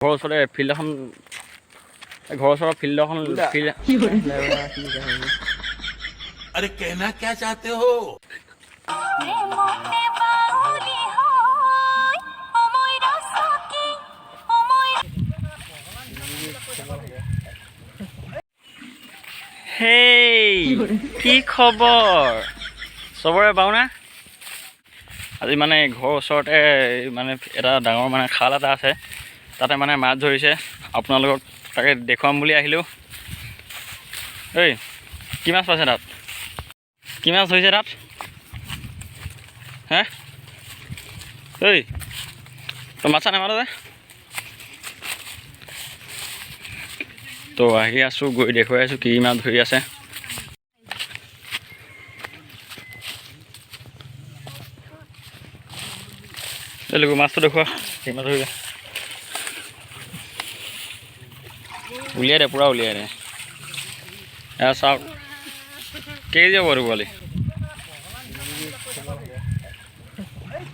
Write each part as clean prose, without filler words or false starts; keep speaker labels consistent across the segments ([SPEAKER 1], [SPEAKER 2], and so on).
[SPEAKER 1] ঘৰৰ ওচৰতে ফিল্ড এখন ঘৰৰ ওচৰৰ ফিল্ড এখন
[SPEAKER 2] अरे कहना क्या चाहते हो
[SPEAKER 1] হেই কি খবৰ চবৰে বাউনা আজি মানে ঘৰৰ ওচৰতে মানে এটা ডাঙৰ মানে খাল এটা আছে তাতে মানে মাছ ধৰিছে আপোনালোকক তাকে দেখুৱাম বুলি আহিলোঁ ঐ কি মাছ পাইছে তাত কি মাছ ধৰিছে তাত হে ঐ তই মাছ নামাৰ যে তো আহি আছোঁ গৈ দেখুৱাই আছোঁ কি মাছ ধৰি আছে লোক মাছটো দেখুৱা কি মাছ ধৰিলে উলিয়াই দে পূৰা উলিয়াই দে এয়া চাওক কেজি যাব আৰু পোৱালি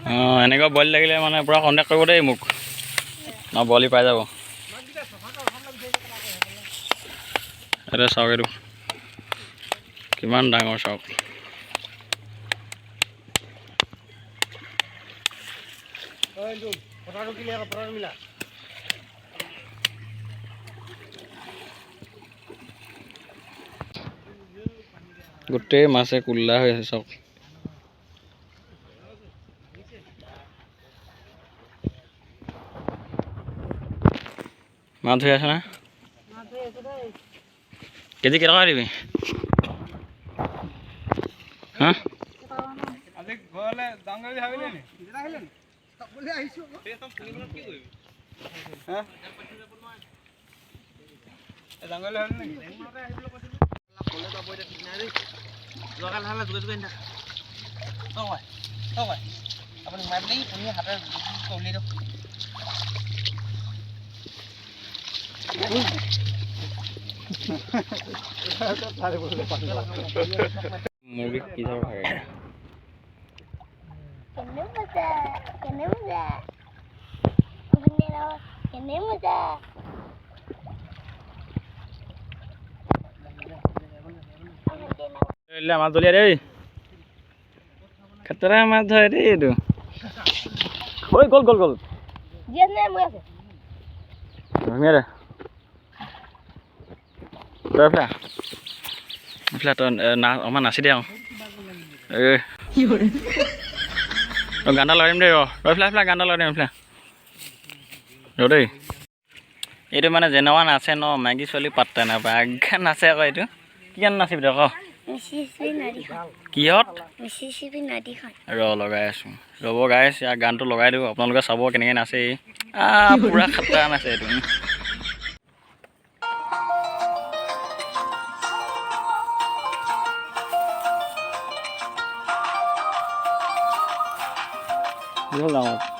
[SPEAKER 1] অঁ এনেকুৱা বইল লাগিলে মানে পূৰা কণ্টেক্ট কৰিব দেই মোক ন বইলি পাই যাব এতিয়া চাওক এইটো কিমান ডাঙৰ চাওক গোটেই মাছে কুল্লা হৈ আছে চাওক মাছ ধৰি আছে না কেজি কেইটকা দিবি হা মুৰ্গী কি ধৰ ভাগে মাছ ধৰিয়া দেই খেতৰা মাছ ধৰে দেই এইটো ঐ গ'ল গ'ল গ'ল ধুনীয়া দে তই অকণমান নাচি দে তই গান এটা লগাই দিম দেই ৰৈ গান এটা লগাই দিম ৰ দেই এইটো মানে যেনেকুৱা নাচে ন মাইকী ছোৱালী পাত্তা নাপায় আগে নাচে আকৌ এইটো কি গান নাচিবি তই আকৌ কিহত ৰ লগাই আছোঁ ৰ'ব গাইছ ইয়াৰ গানটো লগাই দিওঁ আপোনালোকে চাব কেনেকৈ নাচে পূৰা খাতৰা নাচে এইটো ডাঙৰ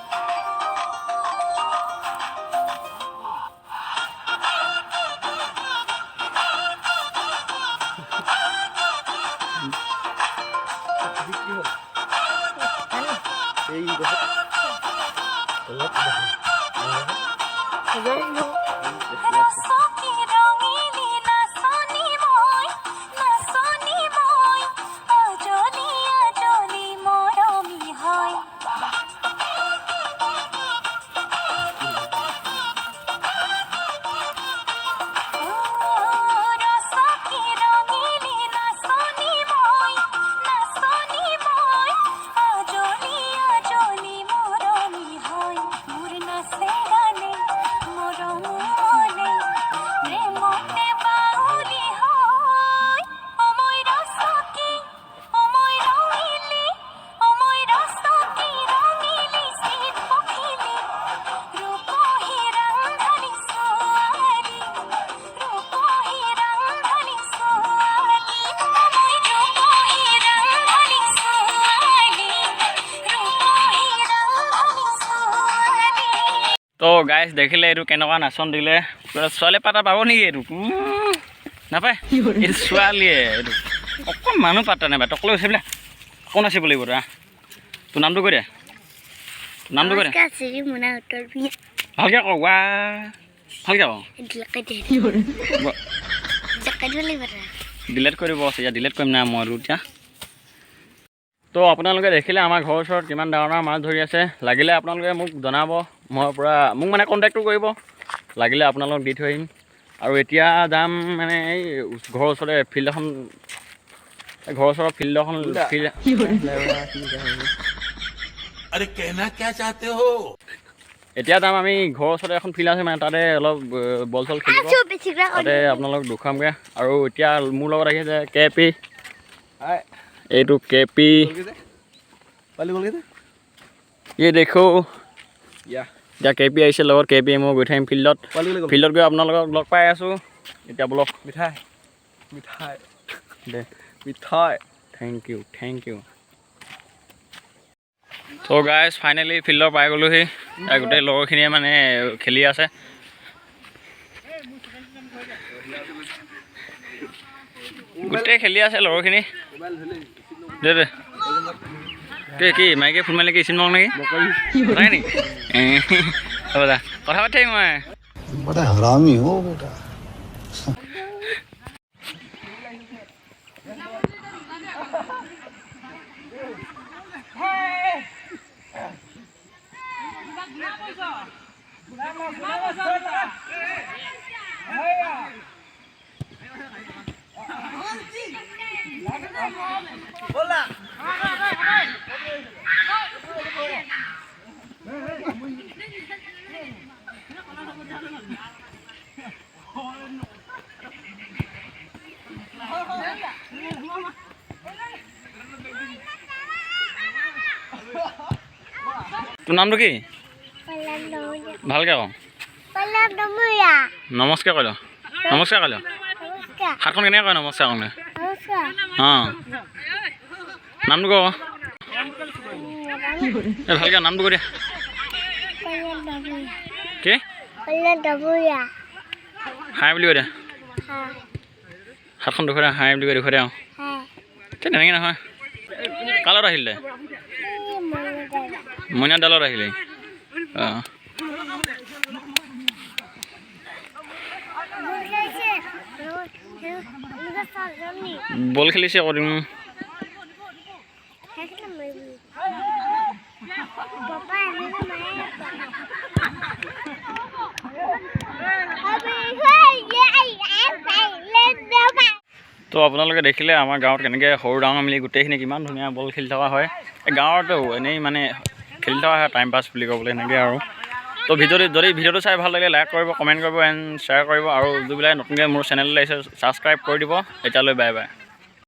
[SPEAKER 1] তো গাইছ দেখিলে এইটো কেনেকুৱা নাচন দিলে ছোৱালী পাতা পাব নেকি এইটো নাপায় এইটো ছোৱালীয়ে এইটো অকণ মানুহ পাতা নাপায় তকলৈ হৈছে বোলে আকৌ নাচিব লাগিব তোৰ নামটো কৈ দে নামটো কৈ দে ভালকৈ কওঁ ৱা ভালকৈ কওঁ ডিলেট কৰিব আছে এতিয়া ডিলেট কৰিম নাই মই এতিয়া তো আপোনালোকে দেখিলে আমাৰ ঘৰৰ ওচৰত কিমান ডাঙৰ ডাঙৰ মাছ ধৰি আছে লাগিলে আপোনালোকে মোক জনাব মই পূৰা মোক মানে কণ্টেক্টটো কৰিব লাগিলে আপোনালোকক দি থৈ আহিম আৰু এতিয়া যাম মানে এই ঘৰৰ ওচৰতে ফিল্ড এখন ঘৰৰ ওচৰৰ ফিল্ড
[SPEAKER 2] अरे कहना क्या चाहते हो
[SPEAKER 1] এতিয়া যাম আমি ঘৰৰ ওচৰতে এখন ফিল্ড আছে মানে তাতে অলপ বল চল খেলিব তাতে আপোনালোক দেখুৱামগৈ আৰু এতিয়া মোৰ লগত আহি আছে কে পি এইটো কে পি এই দেখো এতিয়া কে পি আহিছে লগত কে পি মই গৈ থাকিম ফিল্ডত গৈ আপোনালোকক লগ পাই আছোঁ এতিয়া বলক মিঠাই থেংক ইউ তো গাইজ ফাইনেলি ফিল্ডৰ পাই গ'লোহি গোটেই লগৰখিনিয়ে মানে খেলি আছে গোটেই খেলি আছে লগৰখিনি দে কি মাইকে ফোন মাৰিলে কি চিন মাৰো নেকি নাই নেকি হ'ব দা কথা পাতি থাকিম মই
[SPEAKER 3] बड़ा हरामी हो बेटा
[SPEAKER 1] তোৰ নামটো কি ভালকৈ কওঁ নমস্কাৰ কৰিল হাতখন কেনেকৈ কয় নমস্কাৰ কৰিলে অঁ নামটো কওঁ এই ভালকৈ নামটো কৈ দিয়া কি হাই বুলি কৈ দিয়া হাতখন দেখুৱাই দিয়া হাই বুলি কৈ দেখুৱাই দিয়া তেনেকৈ নহয় কালত আহিলে মইনা ডালত আহিলে অঁ বল খেলিছে আকৌ তুমি তো আপোনালোকে দেখিলে আমাৰ গাঁৱত কেনেকৈ সৰু ডাঙৰ মিলি গোটেইখিনি কিমান ধুনীয়া বল খেলি থকা হয় এই গাঁৱতো এনেই মানে খেলি থকা হয় টাইম পাছ বুলি ক'বলৈ এনেকৈ আৰু তো যদি ভিডিঅ'টো চাই ভাল লাগিলে লাইক কৰিব কমেণ্ট কৰিব এণ্ড শ্বেয়াৰ কৰিব আৰু যিবিলাক নতুনকৈ মোৰ চেনেললৈ আহিছে ছাবস্ক্ৰাইব কৰি দিব এতিয়ালৈ বাই বাই